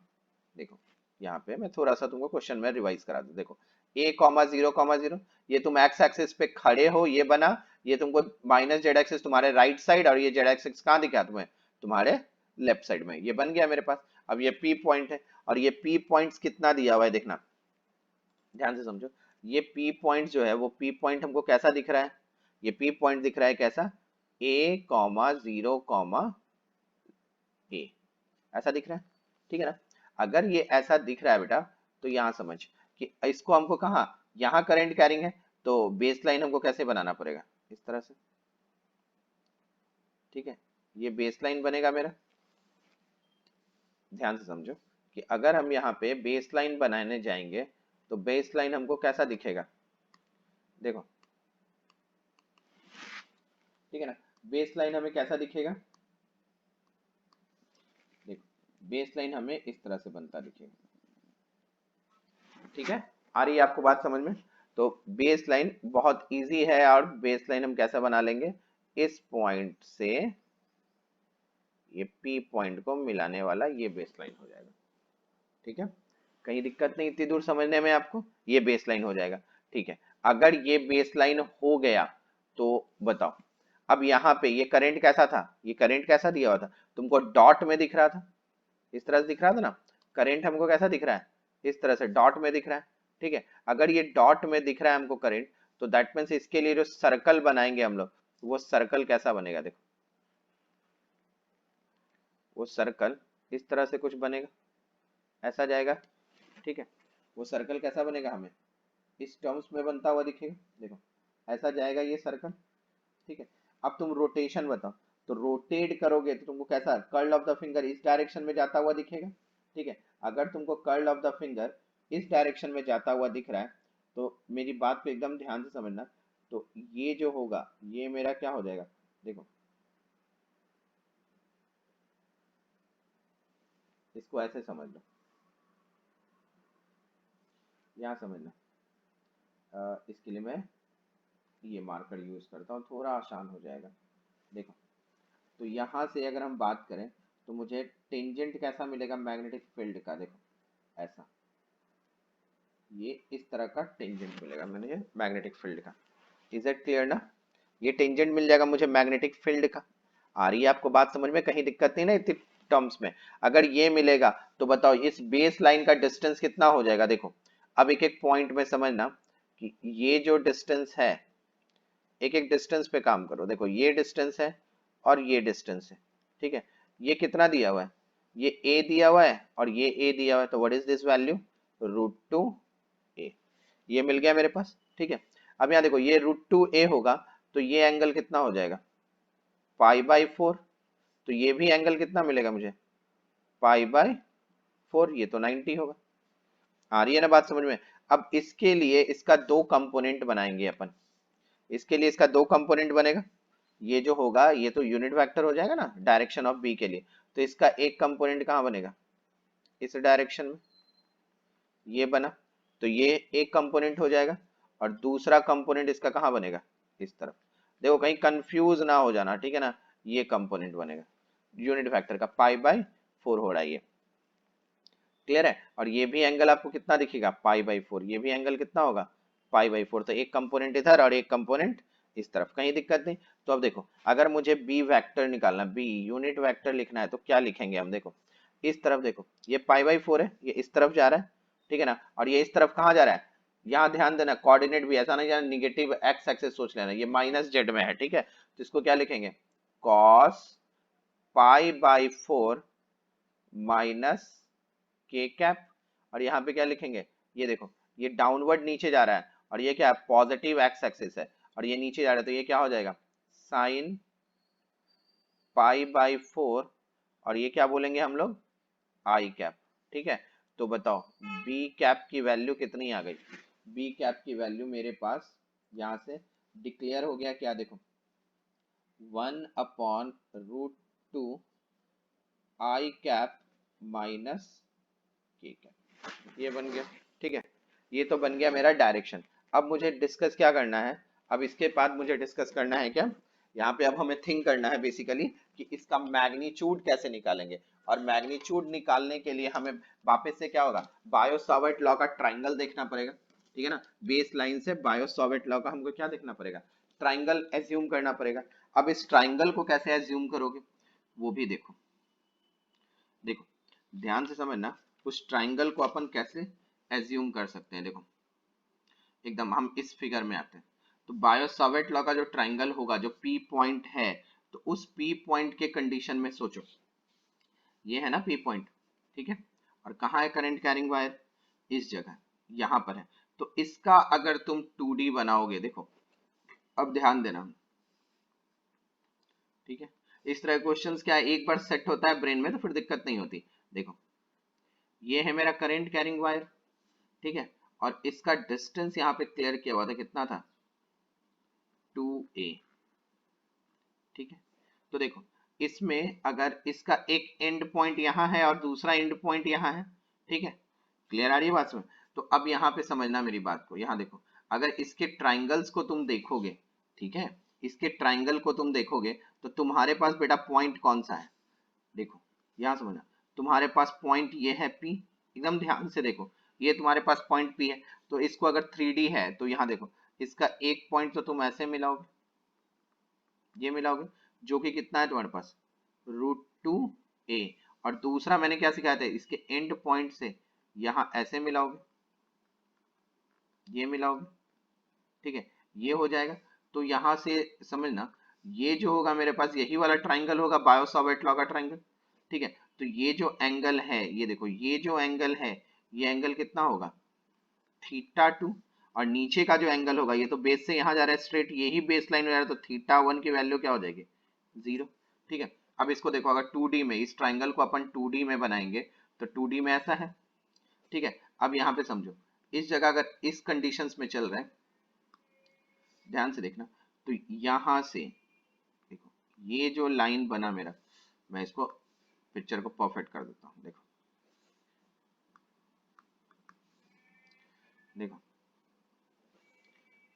S1: देखो यहाँ पे मैं थोड़ा सा तुमको क्वेश्चन में रिवाइज करा दूं। देखो a,0,0, ये तुम एक्स एक्सिस पे खड़े हो, ये बना, ये तुमको माइनस जेड एक्सिस तुम्हारे राइट साइड, और ये जेड एक्सिस कहाँ दिखा तुम्हें, तुम्हारे लेफ्ट साइड में, ये बन गया मेरे पास। अब ये पी पॉइंट है, और ये पी पॉइंट्स कितना दिया हुआ है देखना, ध्यान से समझो। ये पी पॉइंट जो है, वो पी पॉइंट हमको कैसा दिख रहा है, ये पी पॉइंट दिख रहा है कैसा, a,0, ए, ऐसा दिख रहा है, ठीक है ना। अगर ये ऐसा दिख रहा है बेटा, तो यहां समझ कि इसको हमको कहा, यहाँ करंट कैरिंग है, तो बेस लाइन हमको कैसे बनाना पड़ेगा, इस तरह से, ठीक है। ये बेस लाइन बनेगा मेरा, ध्यान से समझो कि अगर हम यहाँ पे बेस लाइन बनाने जाएंगे, तो बेस लाइन हमको कैसा दिखेगा, देखो, ठीक है ना। बेस लाइन हमें कैसा दिखेगा, देखो बेस लाइन हमें इस तरह से बनता दिखेगा, ठीक है। आ रही है आपको बात समझ में। तो बेस लाइन बहुत इजी है, और बेस लाइन हम कैसे बना लेंगे, इस पॉइंट से ये पी पॉइंट को मिलाने वाला ये बेस लाइन हो जाएगा, ठीक है। कहीं दिक्कत नहीं इतनी दूर समझने में आपको, ये बेस लाइन हो जाएगा, ठीक है। अगर ये बेस लाइन हो गया, तो बताओ अब यहाँ पे ये करंट कैसा था, ये करंट कैसा दिया हुआ था, तुमको डॉट में दिख रहा था, इस तरह से दिख रहा था ना। करंट हमको कैसा दिख रहा है, इस तरह से डॉट में दिख रहा है, ठीक है। अगर ये डॉट में दिख रहा है हमको करंट, तो दैट मीन्स इसके लिए जो सर्कल बनाएंगे हम लोग, वो सर्कल कैसा बनेगा, देखो वो सर्कल इस तरह से कुछ बनेगा, ऐसा जाएगा, ठीक है। वो सर्कल कैसा बनेगा, हमें इस टर्म्स में बनता हुआ दिखेगा, देखो ऐसा जाएगा ये सर्कल, ठीक है। अब तुम रोटेशन बताओ, तो रोटेट करोगे तो तुमको कैसा, कर्ल ऑफ द फिंगर इस डायरेक्शन में जाता हुआ दिखेगा, ठीक है। अगर तुमको कर्ल ऑफ द फिंगर इस डायरेक्शन में जाता हुआ दिख रहा है, तो मेरी बात को एकदम ध्यान से समझना। तो ये जो होगा, ये मेरा क्या हो जाएगा, देखो इसको ऐसे समझ लो, यहाँ समझना। इसके लिए मैं ये मार्कर यूज करता हूँ, थोड़ा आसान हो जाएगा। देखो तो यहाँ से अगर हम बात करें, तो मुझे टेंजेंट कैसा मिलेगा मैग्नेटिक फील्ड का, देखो ऐसा, ये इस तरह का टेंजेंट मिलेगा मैंने, ये मैग्नेटिक फील्ड का। इज इट क्लियर ना, ये टेंजेंट मिल जाएगा मुझे मैग्नेटिक फील्ड का। आ रही है आपको बात समझ में, कहीं दिक्कत नहीं ना इतनी टर्म्स में। अगर ये मिलेगा, तो बताओ इस बेस लाइन का डिस्टेंस कितना हो जाएगा, देखो अब एक एक पॉइंट में समझना कि ये जो डिस्टेंस है, एक एक डिस्टेंस पे काम करो। देखो ये डिस्टेंस है और ये डिस्टेंस है, ठीक है। ये कितना दिया हुआ है, ये a दिया हुआ है और ये a दिया हुआ है, तो what is this value, √2a। ये मिल गया मेरे पास, ठीक है। अब यहाँ देखो ये √2a होगा तो ये एंगल कितना हो जाएगा, π/4। तो ये भी एंगल कितना मिलेगा मुझे, π/4। ये तो 90 होगा। आ रही है ना बात समझ में। अब इसके लिए इसका दो कंपोनेंट बनाएंगे अपन। इसके लिए इसका दो कंपोनेंट बनेगा। ये जो होगा ये तो यूनिट वेक्टर हो जाएगा ना डायरेक्शन ऑफ बी के लिए। तो इसका एक कंपोनेंट कहाँ बनेगा, इस डायरेक्शन में, ये बना। तो ये एक कंपोनेंट हो जाएगा और दूसरा कंपोनेंट इसका कहाँ बनेगा, इस तरफ। देखो कहीं कंफ्यूज ना हो जाना, ठीक है ना। ये कंपोनेंट बनेगा यूनिट वेक्टर का, π/4 हो रहा है ये, क्लियर है। और ये भी एंगल आपको कितना दिखेगा, π/4। ये भी एंगल कितना होगा, π/4। तो एक कंपोनेंट इधर और एक कंपोनेंट इस तरफ, कहीं दिक्कत नहीं। तो अब देखो अगर मुझे बी वेक्टर निकालना, बी यूनिट वेक्टर लिखना है तो क्या लिखेंगे हम, देखो इस तरफ देखो ये π/4 है, ये इस तरफ जा रहा है, ठीक है ना। और ये इस तरफ कहाँ जा रहा है, यहाँ ध्यान देना कोऑर्डिनेट भी ऐसा नहीं जाना निगेटिव एक्स एक्सिस सोच लेना, ये -z में है, ठीक है। तो इसको क्या लिखेंगे, cos π/4 माइनस के कैप। और यहाँ पे क्या लिखेंगे, ये देखो ये डाउनवर्ड नीचे जा रहा है और ये क्या है, पॉजिटिव एक्स एक्सिस है और ये नीचे जा रहा है, तो ये क्या हो जाएगा, साइन π/4 और ये क्या बोलेंगे हम लोग, आई कैप, ठीक है। तो बताओ बी कैप की वैल्यू कितनी आ गई, बी कैप की वैल्यू मेरे पास यहाँ से डिक्लेयर हो गया क्या, देखो 1/√2 आई कैप माइनस के कैप, ये बन गया, ठीक है। ये तो बन गया मेरा डायरेक्शन। अब मुझे डिस्कस क्या करना है, अब इसके बाद मुझे डिस्कस करना है क्या, यहाँ पे अब हमें थिंक करना है बेसिकली कि इसका मैग्नीट्यूड कैसे निकालेंगे। और मैग्नीट्यूड निकालने के लिए हमें वापस से क्या होगा, बायो सावर्ट लॉ का ट्राइंगल देखना पड़ेगा, ठीक है ना। बेस लाइन से बायो सावर्ट लॉ का हमको क्या देखना पड़ेगा, ट्राइंगल एज्यूम करना पड़ेगा। अब इस ट्राइंगल को कैसे एज्यूम करोगे वो भी देखो, देखो ध्यान से समझना, उस ट्राइंगल को अपन कैसे एज्यूम कर सकते हैं। देखो एकदम हम इस फिगर में आते हैं, तो बायो सावर्ट लॉ का जो ट्राइंगल होगा, जो पी पॉइंट है, तो उस पी पॉइंट के कंडीशन में सोचो, ये है ना पी पॉइंट, ठीक है। और कहाँ है करंट कैरिंग वायर, इस जगह यहाँ पर है। तो इसका अगर तुम 2D बनाओगे, देखो अब ध्यान देना, ठीक है। इस तरह क्वेश्चंस क्या है, एक बार सेट होता है ब्रेन में तो फिर दिक्कत नहीं होती। देखो ये है मेरा करंट कैरिंग वायर, ठीक है। और इसका डिस्टेंस यहाँ पे क्लियर किया हुआ था, कितना था, 2a, ठीक है। तो देखो इसमें अगर इसका एक एंड पॉइंट यहाँ है और दूसरा एंड पॉइंट यहाँ है, ठीक है, क्लियर आ रही है बात समझ। तो अब यहाँ पे समझना मेरी बात को, यहाँ देखो अगर इसके ट्राइंगल्स को तुम देखोगे, ठीक है, इसके ट्राइंगल को तुम देखोगे तो तुम्हारे पास बेटा पॉइंट कौन सा है, देखो यहाँ समझना, तुम्हारे पास पॉइंट ये है P, एकदम ध्यान से देखो, ये तुम्हारे पास पॉइंट P है। तो इसको अगर 3D है तो यहाँ देखो इसका एक पॉइंट तो तुम ऐसे मिलाओगे, ये मिलाओगे, जो कि कितना है तुम्हारे पास, √2a। और दूसरा मैंने क्या सिखाया था, इसके एंड पॉइंट से यहाँ ऐसे मिलाओगे, ये मिलाओगे, ठीक है, ये हो जाएगा। तो यहाँ से समझना, ये जो होगा मेरे पास यही वाला ट्राइंगल होगा, बायो सावर्ट लॉ का ट्राइंगल, ठीक है। तो ये जो एंगल है, ये देखो ये जो एंगल है, ये एंगल कितना होगा, θ2। और नीचे का जो एंगल होगा, ये तो बेस से यहाँ जा रहा है स्ट्रेट, यही बेस लाइन में जा रहा है, तो θ1 की वैल्यू क्या हो जाएगी, 0, ठीक है। अब इसको देखो अगर 2D में, इस ट्राइंगल को अपन 2D में बनाएंगे तो 2D में ऐसा है, ठीक है। अब यहाँ पे समझो, इस जगह अगर इस कंडीशंस में चल रहे हैं, ध्यान से देखना, तो यहां से देखो ये जो लाइन बना मेरा, मैं इसको पिक्चर को परफेक्ट कर देता हूं, देखो देखो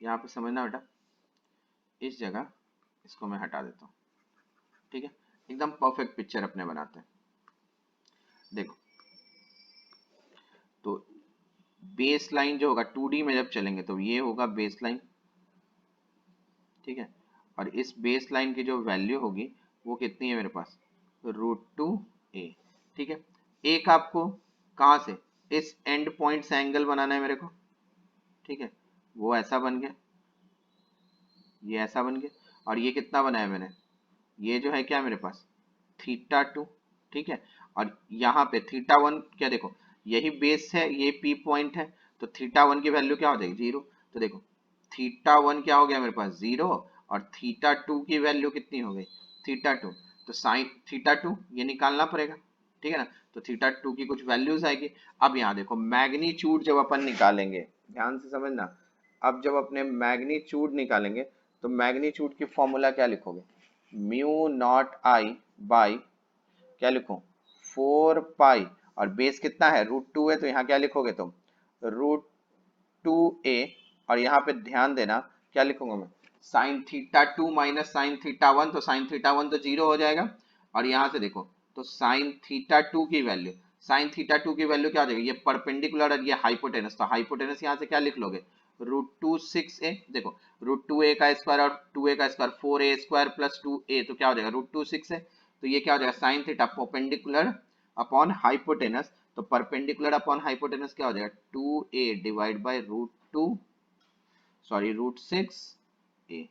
S1: यहाँ पे समझना बेटा, इस जगह इसको मैं हटा देता हूँ, ठीक है। एकदम परफेक्ट पिक्चर अपने बनाते हैं। देखो तो बेस लाइन जो होगा 2D में जब चलेंगे तो ये होगा बेस लाइन, ठीक है। और इस बेस लाइन की जो वैल्यू होगी वो कितनी है मेरे पास, √2a, ठीक है। एक आपको कहाँ से, इस एंड पॉइंट से एंगल बनाना है मेरे को, ठीक है, वो ऐसा बन गया, ये ऐसा बन गया, और ये कितना बनाया मैंने, ये जो है क्या मेरे पास थीटा 2, ठीक है। और यहाँ पे थीटा 1 क्या, देखो यही बेस है, ये पी पॉइंट है, तो थीटा 1 की वैल्यू क्या हो जाएगी 0। तो देखो थीटा 1 क्या हो गया मेरे पास 0, और थीटा 2 की वैल्यू कितनी हो गई थीटा 2। तो साइन थीटा 2 ये निकालना पड़ेगा, ठीक है ना। तो थीटा 2 की कुछ वैल्यूज आएगी। अब यहाँ देखो मैग्नीट्यूड जब अपन निकालेंगे, ध्यान से समझना, अब जब अपने मैग्नीट्यूड निकालेंगे तो मैग्नीट्यूड की फॉर्मूला क्या लिखोगे, म्यू नॉट आई बाई क्या लिखो 4 पाई, और बेस कितना है √2 है, तो यहाँ क्या लिखोगे तुम √2a, और यहाँ पे ध्यान देना क्या लिखूंगा मैं sin θ2 माइनस sin θ1, तो sin θ1 तो 0 हो जाएगा। और यहाँ से देखो तो sin θ2 की वैल्यू, sin θ2 की वैल्यू क्या हो जाएगी, ये परपेंडिकुलर और ये हाइपोटेनस, तो हाइपोटेनस यहाँ से क्या लिख लोगे √2 6a, देखो √2a का स्क्वायर और 2a का square 4a square plus 2a, तो क्या हो जाएगा √2 6 है, तो ये क्या हो जाएगा sine theta perpendicular upon hypotenuse, तो परपेंडिकुलर अपॉन हाइपोटेनस क्या हो जाएगा 2a डिवाइड बाय √6a,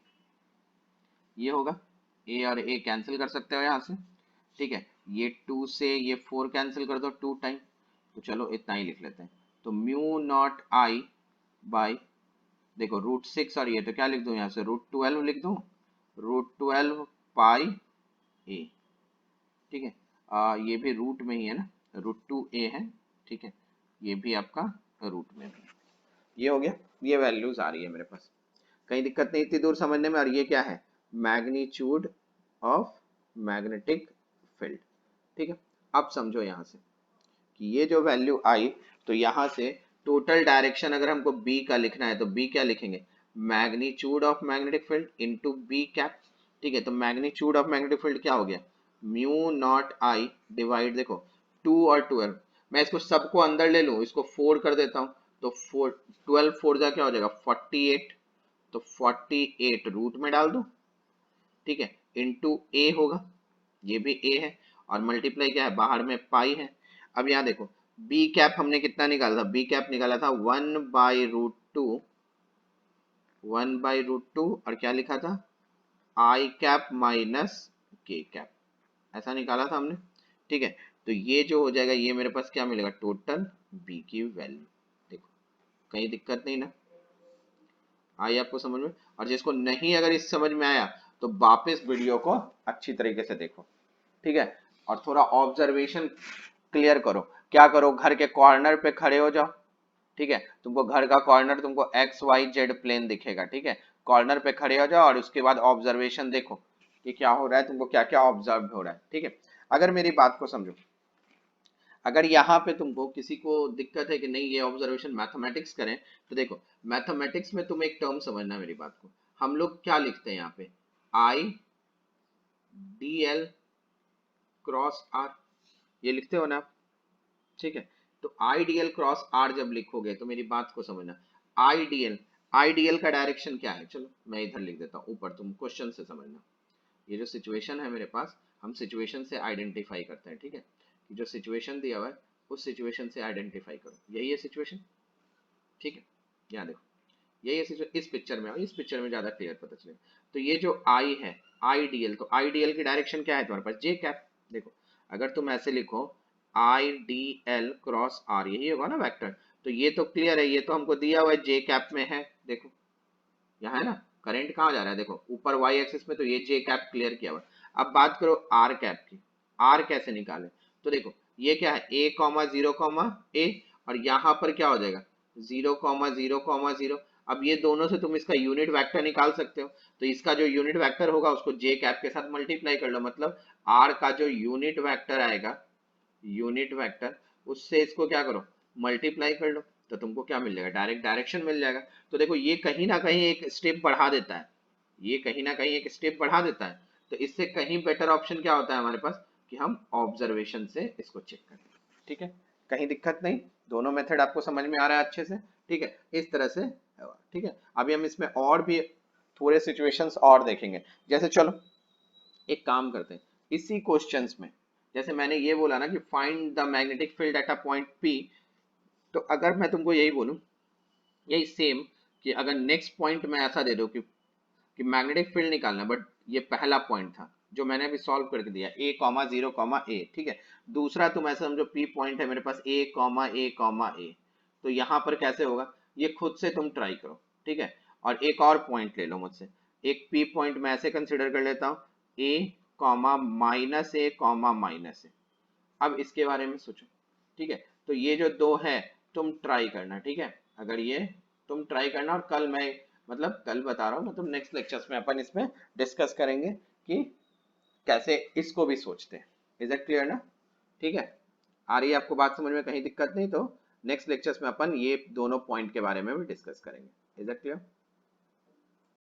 S1: ये होगा। a और a कैंसिल कर सकते हो यहाँ से, ठीक है। ये 2 से ये 4 कैंसिल कर दो 2 टाइम, तो चलो इतना ही लिख लेते हैं। तो म्यू नॉट आई बाई, देखो √6 और ये तो क्या लिख दूं यहाँ से √12 लिख दूं, √12 पाई a, ठीक है। ये भी रूट में ही है ना, √2a है, ठीक है, ये भी आपका रूट में है। ये हो गया, ये वैल्यूज आ रही है मेरे पास, कहीं दिक्कत नहीं इतनी दूर समझने में। और ये क्या है मैग्नीट्यूड ऑफ मैग्नेटिक फील्ड, ठीक है। अब समझो यहाँ से कि ये जो वैल्यू आई, तो यहाँ से टोटल डायरेक्शन अगर हमको बी का लिखना है तो बी क्या लिखेंगे magnitude of magnetic field into B cap, ठीक है। तो मैग्नीट्यूड ऑफ मैग्नेटिक फील्ड क्या हो गया म्यू नॉट आई डिवाइड, देखो 2 और 12, मैं इसको सबको अंदर ले लूं, इसको 4 कर देता हूँ, तो 4 12 4 जा क्या हो जाएगा 48, तो 48 रूट में डाल दो, ठीक है, इनटू ए होगा, ये भी ए है, और मल्टीप्लाई क्या है बाहर में पाई है। अब यहाँ देखो बी कैप हमने कितना निकाला था, बी कैप निकाला था 1/√2, 1/√2, और क्या लिखा था आई कैप माइनस के कैप, ऐसा निकाला था हमने, ठीक है। तो ये जो हो जाएगा ये मेरे पास क्या मिलेगा टोटल बी की वैल्यू, देखो कहीं दिक्कत नहीं ना, आई आपको समझ में। और जिसको नहीं अगर इस समझ में आया तो वापस वीडियो को अच्छी तरीके से देखो, ठीक है। और थोड़ा ऑब्जर्वेशन क्लियर करो, क्या करो घर के कॉर्नर पे खड़े हो जाओ, ठीक है। तुमको घर का कॉर्नर तुमको XYZ प्लेन दिखेगा, ठीक है। कॉर्नर पे खड़े हो जाओ और उसके बाद ऑब्जर्वेशन देखो कि क्या हो रहा है, तुमको क्या क्या ऑब्जर्व हो रहा है, ठीक है। अगर मेरी बात को समझो, अगर यहाँ पे तुमको किसी को दिक्कत है कि नहीं ये ऑब्जर्वेशन मैथमेटिक्स करें, तो देखो मैथमेटिक्स में तुम एक टर्म समझना मेरी बात को, हम लोग क्या लिखते हैं यहाँ पे IDL क्रॉस आर, ये लिखते हो ना आप, ठीक है। तो IDL क्रॉस आर जब लिखोगे तो मेरी बात को समझना, आईडीएल आईडीएल का डायरेक्शन क्या है, चलो मैं इधर लिख देता हूँ ऊपर, तुम क्वेश्चन से समझना। ये जो सिचुएशन है मेरे पास, हम सिचुएशन से आइडेंटिफाई करते हैं, ठीक है, कि जो सिचुएशन दिया हुआ है उस सिचुएशन से आइडेंटिफाई करो, यही है सिचुएशन, ठीक है। यहाँ देखो यही है सिचुएशन, इस पिक्चर में, इस पिक्चर में ज्यादा क्लियर पता चलेगा। तो ये जो आई है आईडीएल, तो आईडीएल की डायरेक्शन क्या है तुम्हारे पास जे कैप, देखो अगर तुम ऐसे लिखो IDL क्रॉस आर, यही होगा ना वेक्टर, तो ये तो क्लियर है, ये तो हमको दिया हुआ है जे कैप में है, देखो यहाँ है ना, करंट कहाँ जा रहा है, देखो ऊपर y एक्सिस में, तो ये जे कैप क्लियर किया हुआ। अब बात करो आर कैप की, आर कैसे निकाले, तो देखो ये क्या है a,0,a, और यहाँ पर क्या हो जाएगा 0,0,0। अब ये दोनों से तुम इसका यूनिट वेक्टर निकाल सकते हो, तो इसका जो यूनिट वेक्टर होगा उसको जे कैप के साथ मल्टीप्लाई कर लो, मतलब आर का जो यूनिट वेक्टर आएगा, यूनिट वेक्टर, उससे इसको क्या करो मल्टीप्लाई कर लो, तो तुमको क्या मिल जाएगा डायरेक्ट डायरेक्शन मिल जाएगा। तो देखो ये कहीं ना कहीं एक स्टेप बढ़ा देता है, ये कहीं ना कहीं एक स्टेप बढ़ा देता है, तो इससे कहीं बेटर ऑप्शन क्या होता है हमारे पास कि हम ऑब्जर्वेशन से इसको चेक करें, ठीक है। कहीं दिक्कत नहीं, दोनों मेथड आपको समझ में आ रहा है अच्छे से, ठीक है, इस तरह से, ठीक है। अभी हम इसमें और भी थोड़े सिचुएशंस और देखेंगे, जैसे चलो एक काम करते हैं इसी क्वेश्चंस में, जैसे मैंने ये बोला ना कि find the magnetic field at a point P, तो अगर मैं तुमको यही बोलूं, यही सेम, कि अगर नेक्स्ट पॉइंट में ऐसा दे दो कि कि मैग्नेटिक फील्ड निकालना, बट ये पहला पॉइंट था जो मैंने अभी सॉल्व करके दिया, a कॉमा 0 कॉमा a, ठीक है। दूसरा तुम ऐसा समझो p पॉइंट है मेरे पास a comma a comma a, तो यहाँ पर कैसे होगा ये खुद से तुम ट्राई करो, ठीक है। और एक और पॉइंट ले लो मुझसे, एक p पॉइंट मैं ऐसे कंसिडर कर लेता हूँ a comma minus a comma minus a। अब इसके बारे में सोचो, ठीक है। तो ये जो दो है तुम ट्राई करना, ठीक है। अगर ये तुम ट्राई करना, और कल मैं मतलब कल बता रहा हूँ, मतलब नेक्स्ट लेक्चर्स में अपन इसमें डिस्कस करेंगे कि कैसे इसको भी सोचते हैं। इज इट क्लियर ना? ठीक है, आ रही है आपको बात समझ में, कहीं दिक्कत नहीं? तो नेक्स्ट लेक्चर्स में अपन ये दोनों पॉइंट के बारे में भी डिस्कस करेंगे। Is it clear?